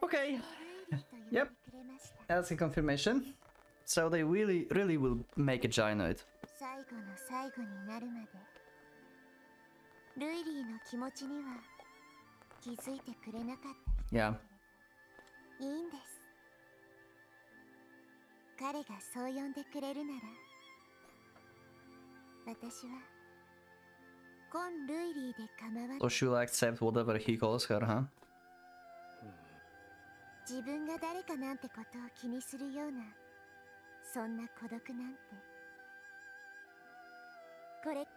Okay. Yep. That's a confirmation. So they really will make a gynoid. Yeah. 彼がそう呼んでくれるなら、私はコン・ルイリーで構わない。 So she will accept whatever he calls her, huh? 自分が誰かなんてことを気にするような、そんな孤独なんて。これ。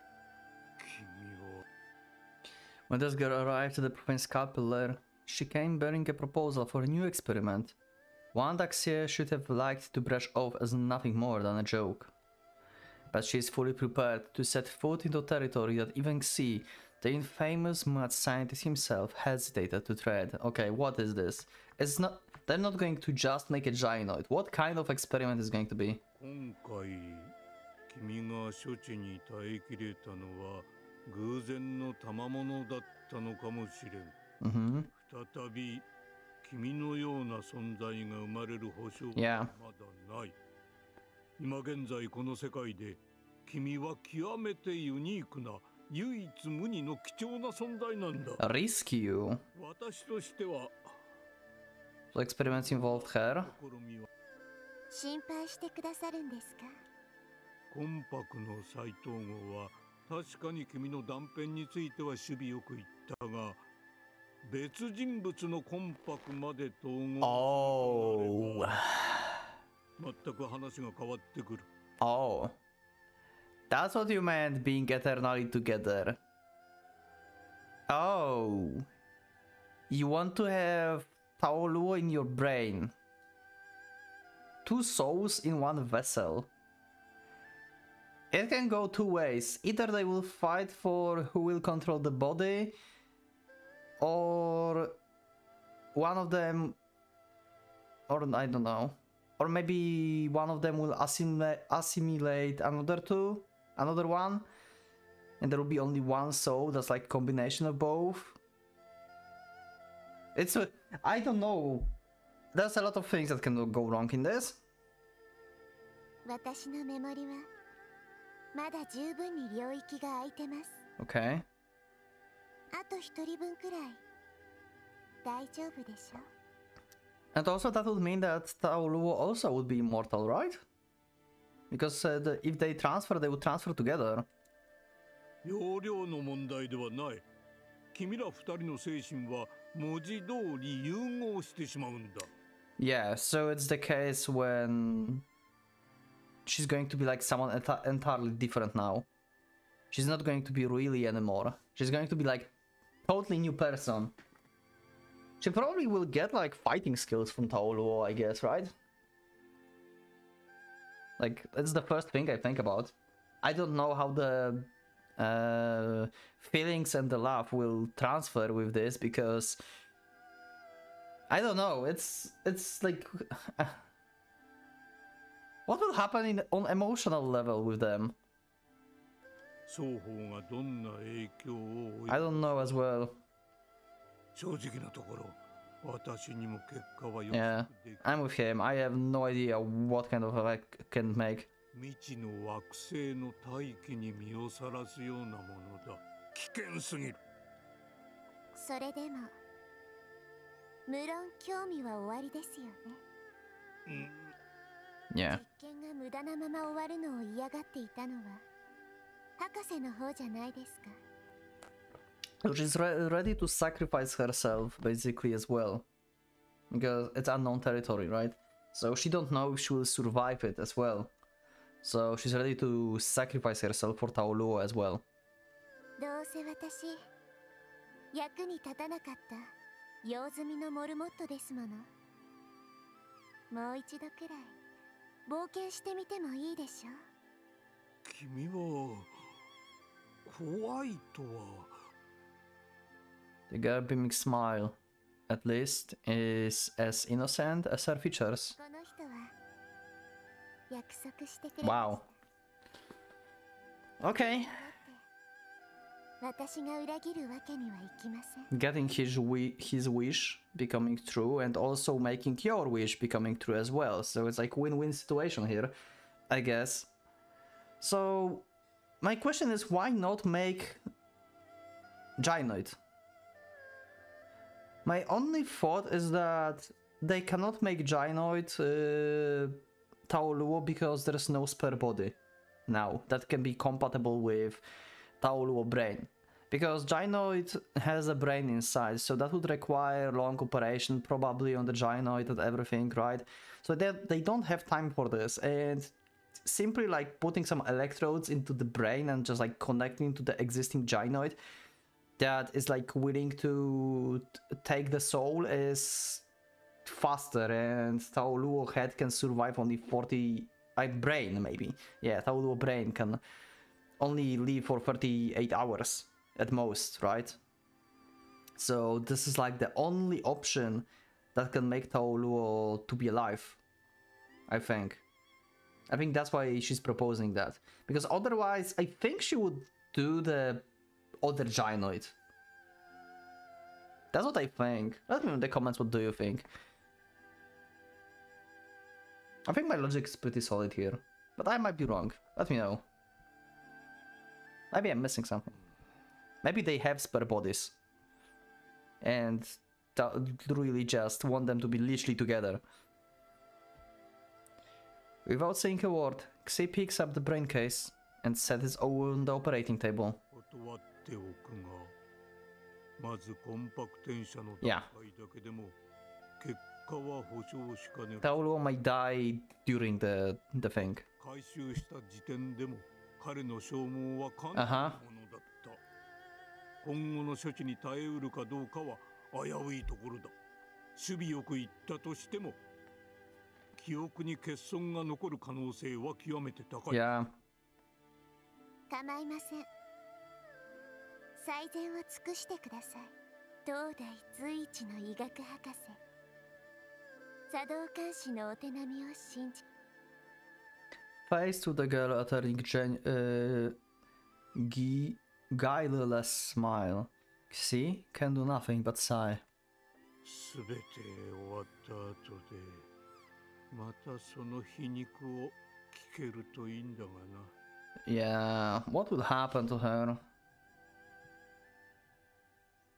When this girl arrived at the province capital, she came bearing a proposal for a new experiment. One Daxia should have liked to brush off as nothing more than a joke. But she is fully prepared to set foot into territory that even Xi, the infamous mad scientist himself, hesitated to tread. Okay, what is this? It's not. They're not going to just make a gynoid. What kind of experiment is going to be? 今回君が処置に耐えきれたのは偶然の賜物だったのかもしれん。再び君のような存在が生まれる保証はまだない。今現在この世界で君は極めてユニークな唯一無二の貴重な存在なんだ。Rescue. 私としては。So experiments involved her. 心配してくださるんですか？コンパクの再統合は確かに君の断片については守備よく言ったが。 別人物のコンパクまで統合。全く話が変わってくる。Oh, that's what you meant being eternally together. Oh, you want to have Taoluo in your brain. Two souls in one vessel. It can go two ways. Either they will fight for who will control the body, or one of them, or I don't know, or maybe one of them will assimilate another one, and there will be only one soul. That's like a combination of both. It's I don't know. There's a lot of things that can go wrong in this. 私のメモリはまだ十分に領域が空いてます。 Okay. あと一人分くらい大丈夫でしょ。 And also that would mean that Taoluo also would be immortal, right? Because if they transfer, they would transfer together. 容量の問題ではない。君ら二人の精神は文字通り融合してしまうんだ。 Yeah, so it's the case when she's going to be like someone entirely different now. She's not going to be really anymore. She's going to be like totally new person. She probably will get like fighting skills from Taoluo, I guess, right? Like that's the first thing I think about. I don't know how the feelings and the love will transfer with this because I don't know. It's like what will happen on emotional level with them? I don't know as well. Yeah, I'm with him. I have no idea what kind of effect it can make. 未知の惑星の大気に身をさらすようなものだ。危険すぎる。それでも無論興味は終わりですよね。Yeah. 実験が無駄なまま終わるのを嫌がっていたのは博士の方じゃないですか。So she's ready to sacrifice herself basically as well, because it's unknown territory, right? So she don't know if she will survive it as well. So she's ready to sacrifice herself for Taoluo as well. どうせ私役に立たなかった用済みのモルモットですもの。もう一度くらい冒険してみてもいいでしょ。君は怖いとは。The girl beaming smile, at least, is as innocent as her features. この人は約束してくれ。 Wow. Okay. 私が裏切るわけにはいきません。 Getting his wish becoming true and also making your wish becoming true as well. So it's like win-win situation here, I guess. So my question is, why not make Gynoid? My only thought is that they cannot make Gynoid Taoluo because there's no spare body now that can be compatible with Taoluo brain. Because Gynoid has a brain inside, so that would require long operation probably on the Gynoid and everything, right? So they don't have time for this, and simply like putting some electrodes into the brain and just like connecting to the existing Gynoid that is like willing to take the soul is faster, and Taoluo head can survive only 40... brain maybe. Yeah, Taoluo brain can only live for 38 hours at most, right? So this is like the only option that can make Taoluo to be alive, I think. I think that's why she's proposing that. Because otherwise, I think she would do the other Gynoid. That's what I think. Let me know in the comments, what do you think? I think my logic is pretty solid here, but I might be wrong. Let me know. Maybe I'm missing something. Maybe they have spare bodies and really just want them to be literally together. Without saying a word, Xi picks up the brain case and sets it on the operating table. Yeah. Taoluo might die during the thing. Uh-huh. 今後の処置に耐えうるかどうかは危ういところだ。守備よく言ったとしても、記憶に欠損が残る可能性は極めて高い。Yeah. 構いません。最善を尽くしてください。東大随一の医学博士、茶道監視のお手並みを信じ。Face to the girl uttering guileless smile. Xi can do nothing but sigh. すべて終わった後で、またその皮肉を聞けるといいんだがな。Yeah, what will happen to her?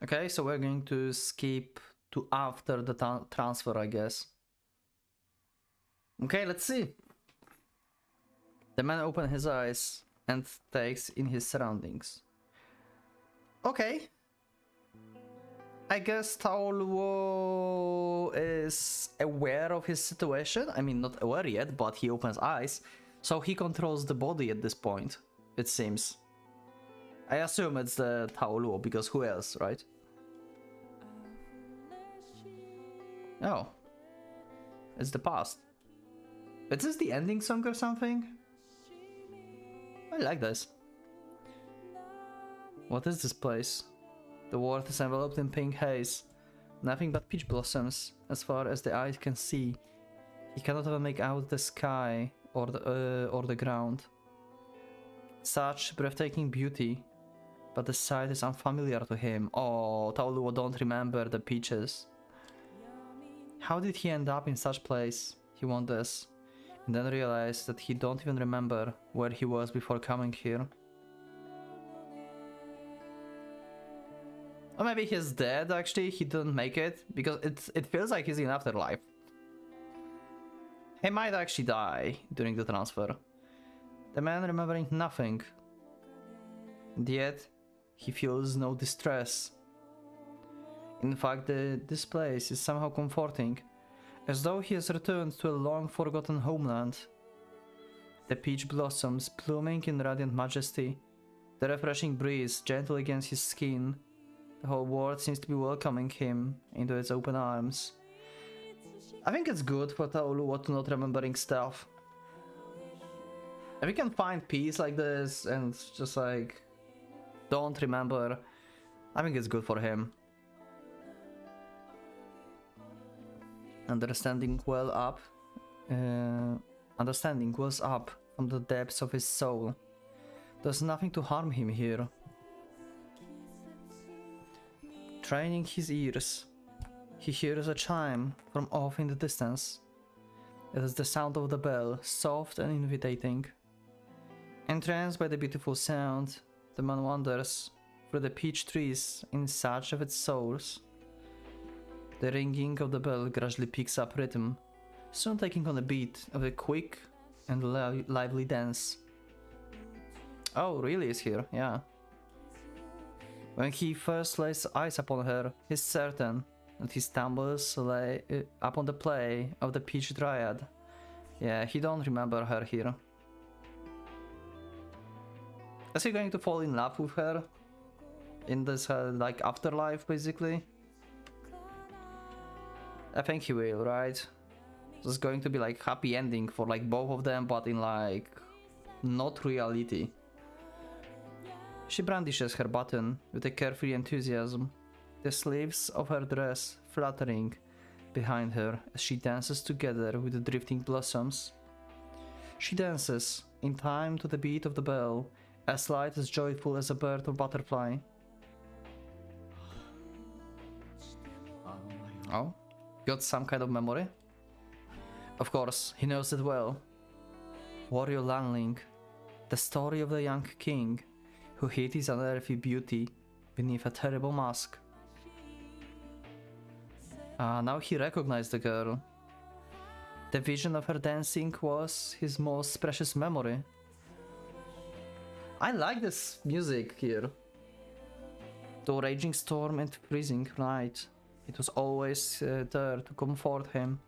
Okay, so we're going to skip to after the transfer, I guess. Okay, let's see. The man opens his eyes and takes in his surroundings. Okay. I guess Taoluo is aware of his situation. I mean, not aware yet, but he opens eyes. So he controls the body at this point, it seems. I assume it's the Taoluo, because who else, right? Oh. It's the past. Is this the ending song or something? I like this. What is this place? The world is enveloped in pink haze. Nothing but peach blossoms, as far as the eye can see. He cannot even make out the sky or the ground. Such breathtaking beauty, but the sight is unfamiliar to him. Oh, Taoluo don't remember the peaches. How did he end up in such place? He wonders, and then realizes that he don't even remember where he was before coming here. Or maybe he's dead, actually, he didn't make it, because it feels like he's in afterlife. He might actually die during the transfer. The man remembering nothing. And yet, he feels no distress. In fact, this place is somehow comforting, as though he has returned to a long-forgotten homeland. The peach blossoms blooming in radiant majesty, the refreshing breeze gentle against his skin. The whole world seems to be welcoming him into its open arms. I think it's good for Taoluo to not remembering stuff. If we can find peace like this and just like don't remember, I think it's good for him. Understanding wells up from the depths of his soul. There's nothing to harm him here. Straining his ears, he hears a chime from off in the distance. It is the sound of the bell, soft and inviting. Entranced by the beautiful sound, the man wanders through the peach trees in search of its source. The ringing of the bell gradually picks up rhythm, soon taking on a beat of a quick and lively dance. Oh, really is here, yeah. When he first lays eyes upon her, he's certain that he stumbles upon the play of the Peach Dryad. Yeah, he don't remember her here. Is he going to fall in love with her? In this, like, afterlife, basically? I think he will, right? It's going to be, like, happy ending for, like, both of them, but in, like, not reality. She brandishes her button with a carefree enthusiasm, the sleeves of her dress fluttering behind her as she dances together with the drifting blossoms. She dances, in time to the beat of the bell, as light as joyful as a bird or butterfly. Oh, got some kind of memory? Of course, he knows it well. Warrior Lanling, the story of the young king who hid his unearthly beauty beneath a terrible mask. Now he recognized the girl. The vision of her dancing was his most precious memory. I like this music here. The raging storm and freezing night. It was always there to comfort him.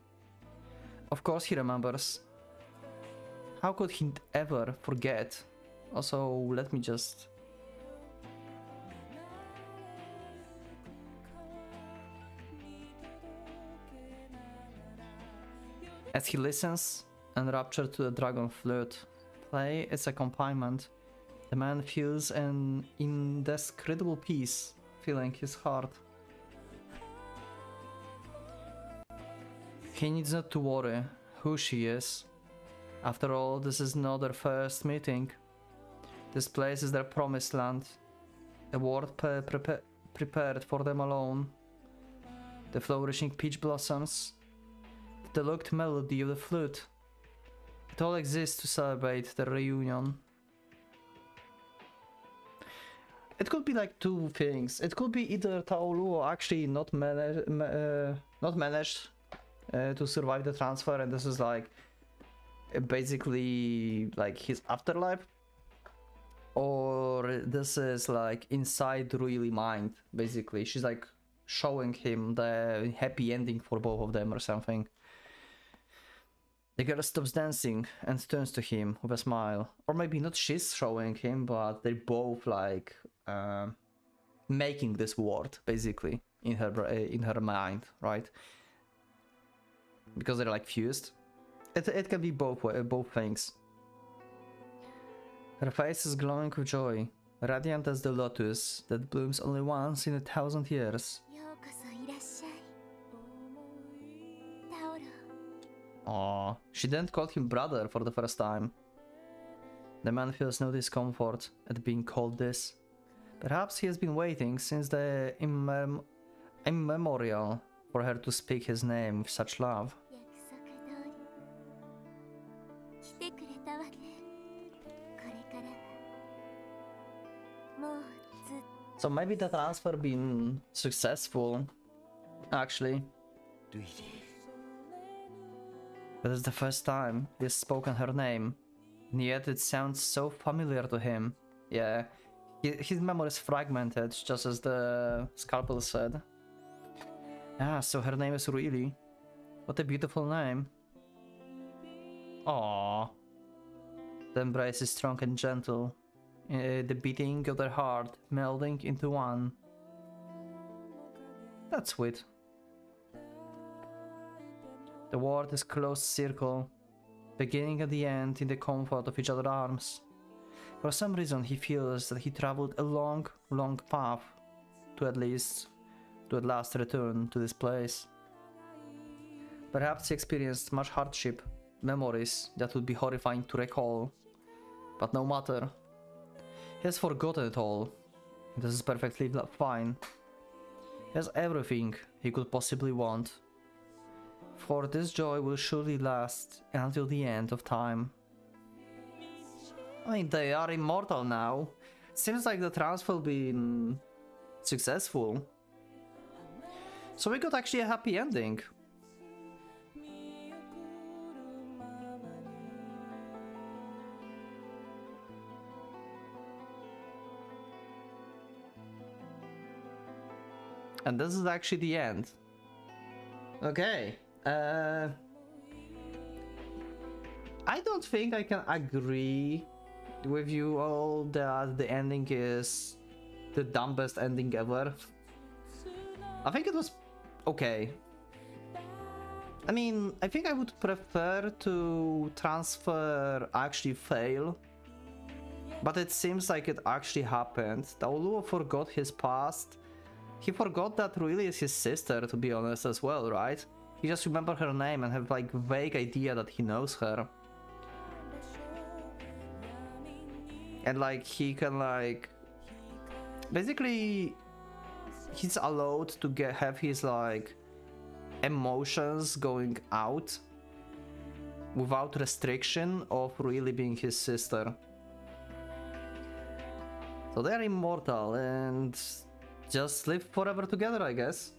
Of course he remembers. How could he ever forget? Also, let me just... As he listens, enraptured to the dragon flute play its accompaniment, the man feels an indescribable peace filling his heart. He needs not to worry who she is. After all, this is not their first meeting. This place is their promised land, a world prepared for them alone. The flourishing peach blossoms, the deluxe melody of the flute. It all exists to celebrate their reunion. It could be like two things. It could be either Taolu actually not managed to survive the transfer, and this is like basically like his afterlife, or this is like inside really mind. Basically, she's like showing him the happy ending for both of them or something. The girl stops dancing and turns to him with a smile. Or maybe not she's showing him, but they're both like making this world basically in her mind, right? Because they're like fused. It can be both things. Her face is glowing with joy, radiant as the lotus that blooms only once in 1,000 years. Aww, she didn't call him brother for the first time. The man feels no discomfort at being called this. Perhaps he has been waiting since the immemorial for her to speak his name with such love. So maybe the transfer been successful, actually. But it's the first time he's spoken her name, and yet it sounds so familiar to him. Yeah, his memory is fragmented, just as the scalpel said. Ah, so her name is really... What a beautiful name. Aww. The embrace is strong and gentle, the beating of their heart melding into one. That's sweet. The world is closed circle, beginning at the end in the comfort of each other's arms. For some reason he feels that he traveled a long, long path to at last return to this place. Perhaps he experienced much hardship, memories that would be horrifying to recall. But no matter, he has forgotten it all. This is perfectly fine. He has everything he could possibly want. For this joy will surely last until the end of time. I mean, they are immortal now. Seems like the transfer been successful. So we got actually a happy ending. And this is actually the end. Okay. I don't think I can agree with you all that the ending is the dumbest ending ever. I think it was okay. I mean, I think I would prefer to transfer actually fail, but it seems like it actually happened. Taoluo forgot his past. He forgot that really is his sister, to be honest, as well, right? He just remembered her name and have like vague idea that he knows her. And like he can like basically he's allowed to have his like emotions going out without restriction of really being his sister. So they're immortal and just live forever together, I guess.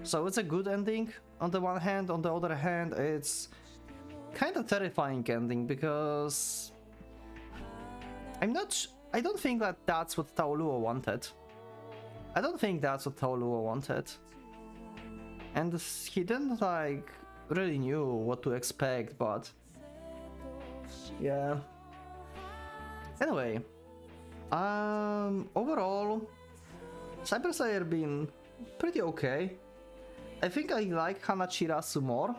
So it's a good ending on the one hand. On the other hand, it's kind of terrifying ending because I don't think that that's what Taoluo wanted. I don't think that's what Taoluo wanted. And he didn't like really knew what to expect, but yeah. Anyway, overall, Cyber Slayer been pretty okay. I think I like Hanachirasu more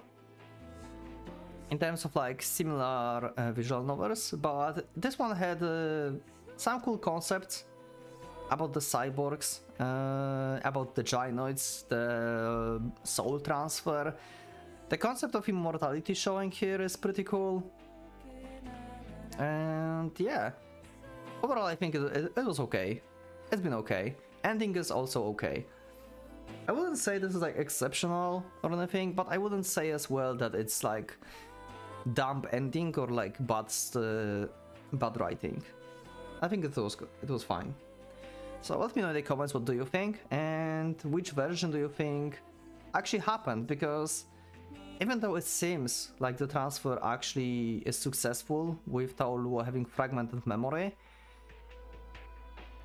in terms of like similar visual novels, but this one had some cool concepts about the cyborgs, about the gynoids, the soul transfer. The concept of immortality showing here is pretty cool. And yeah, overall I think it was okay. It's been okay. Ending is also okay. I wouldn't say this is like exceptional or anything, but I wouldn't say as well that it's like dumb ending or like bad writing. I think it was good. It was fine. So let me know in the comments what do you think and which version do you think actually happened, because even though it seems like the transfer actually is successful with Taoluo having fragmented memory,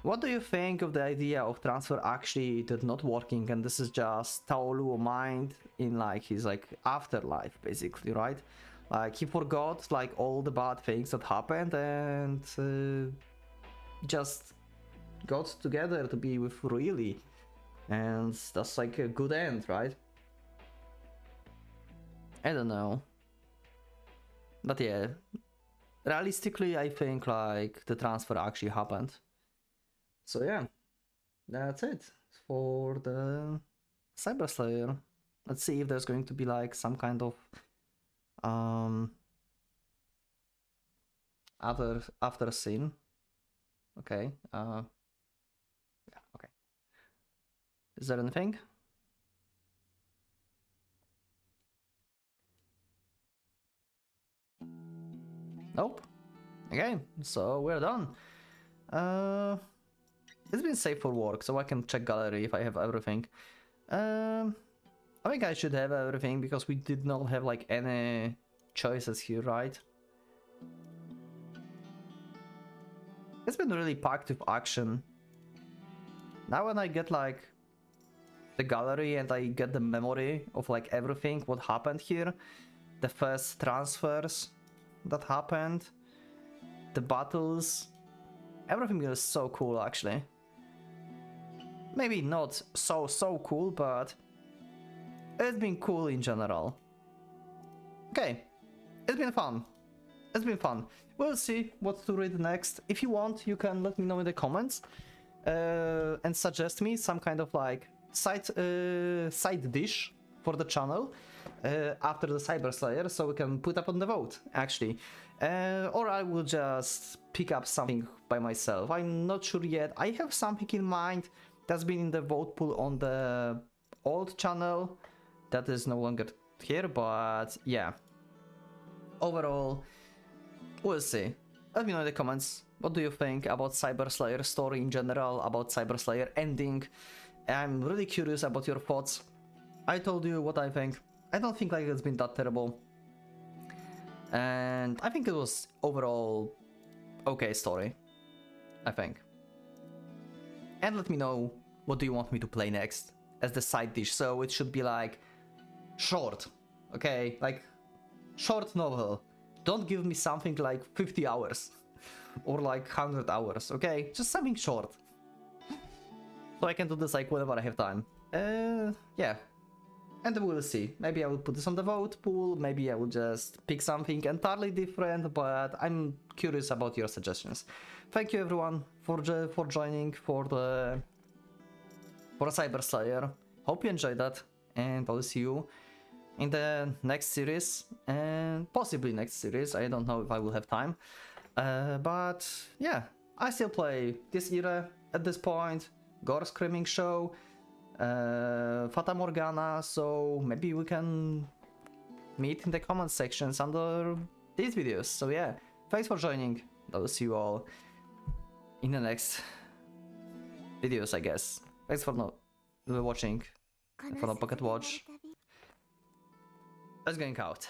what do you think of the idea of transfer actually did not working and this is just Taoluo mind in like his like afterlife basically, right? Like he forgot like all the bad things that happened and just got together to be with Really, and that's like a good end, right? I don't know, but yeah, realistically I think like the transfer actually happened. So yeah, that's it for the Cyber Slayer. Let's see if there's going to be like some kind of after scene. Okay. Yeah, okay. Is there anything? Nope. Okay, so we're done. It's been saved for work, so I can check gallery if I have everything. I think I should have everything because we did not have like any choices here, right? It's been really packed with action. Now when I get like the gallery and I get the memory of like everything what happened here, the first transfers that happened, the battles, everything is so cool actually. Maybe not so cool, but it's been cool in general. Okay, it's been fun. It's been fun. We'll see what to read next. If you want, you can let me know in the comments and suggest me some kind of like side dish for the channel after the Cyber Slayer, so we can put up on the vote actually. Or I will just pick up something by myself. I'm not sure yet. I have something in mind that's been in the vote pool on the old channel. That is no longer here, but yeah. Overall, we'll see. Let me know in the comments, what do you think about Cyber Slayer story in general, about Cyber Slayer ending. I'm really curious about your thoughts. I told you what I think. I don't think like it's been that terrible. And I think it was overall okay story, I think. And let me know what do you want me to play next as the side dish. So it should be like short, okay? Like short novel. Don't give me something like 50 hours or like 100 hours, okay? Just something short. So I can do this like whenever I have time. Yeah. And we'll see. Maybe I will put this on the vote pool, maybe I will just pick something entirely different, but I'm curious about your suggestions. Thank you everyone for joining for Cyber Slayer. Hope you enjoyed that, and I will see you in the next series, and possibly next series. I don't know if I will have time. But yeah, I still play this era at this point. Gore Screaming Show, Fata Morgana, so maybe we can meet in the comment sections under these videos. So yeah, thanks for joining. I will see you all in the next videos, I guess. Thanks for watching, for the Pocket Watch. Let's going out.